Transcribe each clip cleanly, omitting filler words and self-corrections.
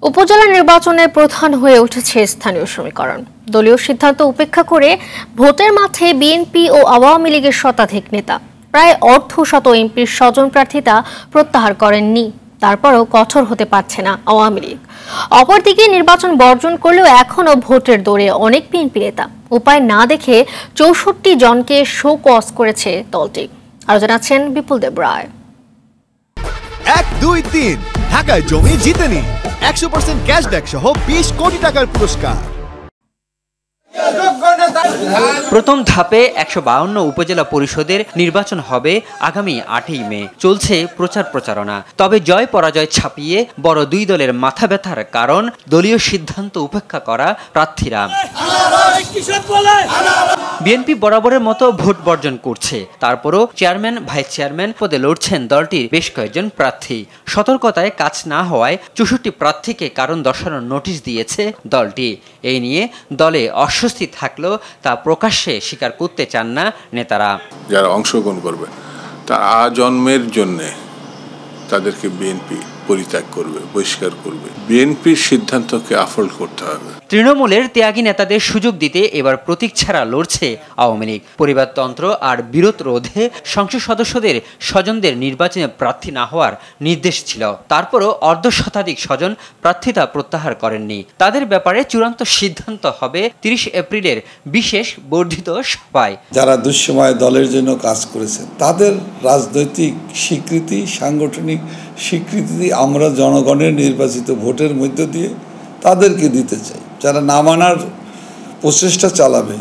উপজেলা নির্বাচনে প্রধান হয়ে উঠেছে স্থানীয় সমীকরণ। দলীয় সিদ্ধান্ত উপেক্ষা করে ভোটের মাঠে বিএনপি ও আওয়ামী লীগের শতাধিক নেতা প্রায় অর্ধশত এমপির স্বজন প্রার্থিতা প্রত্যাহার করেননি। তারপরও কঠোর হতে পারছে না আওয়ামী লীগ। অপরদিকে নির্বাচন বর্জন করলেও এখনও ভোটের দৌড়ে অনেক বিএনপি নেতা। উপায় না দেখে ৬৪ জনকে শো কজ করেছে দলটি। আরো জানাচ্ছেন বিপুল দেব রায়। ১, ২, ৩ ঢাকায় জমি জিতে নিন ১০০% ক্যাশব্যাক সহ ২০ কোটি টাকার পুরস্কার। প্রথম ধাপে ১৫২ উপজেলা পরিষদের নির্বাচন হবে আগামী ৮ই মে। চলছে প্রচার প্রচারণা। তবে জয় পরাজয় ছাপিয়ে বড় দুই দলের মাথা ব্যথার কারণ দলীয় সিদ্ধান্ত উপেক্ষা করা প্রার্থীরা। বিএনপি বরাবরের মতো ভোট বর্জন করছে। তারপরও চেয়ারম্যান ভাইস চেয়ারম্যান পদে লড়ছেন দলটির বেশ কয়েকজন প্রার্থী। সতর্কতায় কাজ না হওয়ায় ৬৪ প্রার্থীকে কারণ দর্শানোর নোটিশ দিয়েছে দলটি। এই নিয়ে দলে অস্বস্তি থাকলেও তা প্রকাশ্যে স্বীকার করতে চান না নেতারা। যারা অংশগ্রহণ করবে তার আজন্মের জন্যে তাদেরকে বিএনপি পরিত্যাগ করবে, বহিষ্কার করবে। বিএনপির সিদ্ধান্তকে আফল করতে হবে। তৃণমূলের ত্যাগী নেতাদের সুযোগ দিতে এবার প্রতীক ছাড়া লড়ছে আওয়ামী লীগ। পরিবারতন্ত্র আর বিরোধ রোধে সংসদ সদস্যদের স্বজনদের নির্বাচনে প্রার্থী না হওয়ার নির্দেশ ছিল। তারপরও অর্ধশতাধিক স্বজন প্রার্থিতা প্রত্যাহার করেননি। তাদের ব্যাপারে চূড়ান্ত সিদ্ধান্ত হবে ৩০ এপ্রিলের বিশেষ বর্ধিত সভায়। যারা দুঃসময় দলের জন্য কাজ করেছে তাদের রাজনৈতিক স্বীকৃতি, সাংগঠনিক স্বীকৃতি আমরা জনগণের নির্বাচিত ভোটের মধ্য দিয়ে তাদেরকে দিতে চাই। যারা না মানার প্রচেষ্টা চালাবে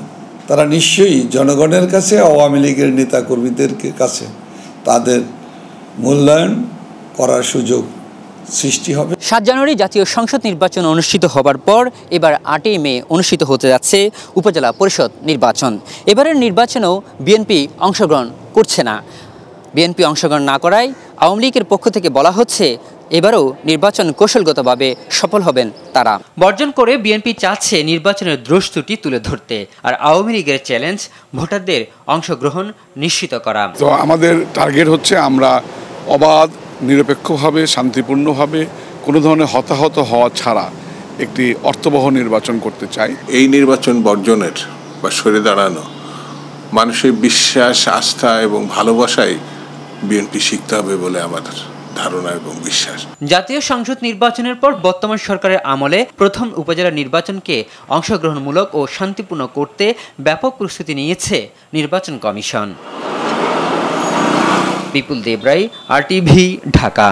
তারা নিশ্চয়ই জনগণের কাছে, আওয়ামী লীগের নেতাকর্মীদের কাছে তাদের মূল্যায়ন করার সুযোগ সৃষ্টি হবে। ৭ জানুয়ারি জাতীয় সংসদ নির্বাচন অনুষ্ঠিত হবার পর এবার ৮ই মে অনুষ্ঠিত হতে যাচ্ছে উপজেলা পরিষদ নির্বাচন। এবারের নির্বাচনেও বিএনপি অংশগ্রহণ করছে না। বিএনপি অংশগ্রহণ না করায় আওয়ামী লীগের পক্ষ থেকে বলা হচ্ছে এবারও নির্বাচন কৌশলগতভাবে সফল হবেন তারা। বর্জন করে বিএনপি চাচ্ছে নির্বাচনের দ্রষ্টুটি তুলে ধরতে, আর আওয়ামী লীগের চ্যালেঞ্জ ভোটারদের অংশগ্রহণ নিশ্চিত করা। তো আমাদের টার্গেট হচ্ছে আমরা অবাধ, নিরপেক্ষভাবে, শান্তিপূর্ণভাবে, কোনো ধরনের হতাহত হওয়া ছাড়া একটি অর্থবহ নির্বাচন করতে চাই। এই নির্বাচন বর্জনের বা সরে দাঁড়ানো মানুষের বিশ্বাস, আস্থা এবং ভালোবাসায় বিএনপি শিখতে হবে বলে আমাদের ধারণা এবং বিশ্বাস। জাতীয় সংসদ নির্বাচনের পর বর্তমান সরকারের আমলে প্রথম উপজেলা নির্বাচনকে অংশগ্রহণমূলক ও শান্তিপূর্ণ করতে ব্যাপক প্রস্তুতি নিয়েছে নির্বাচন কমিশন। বিপুল দেব রায়, RTV, ঢাকা।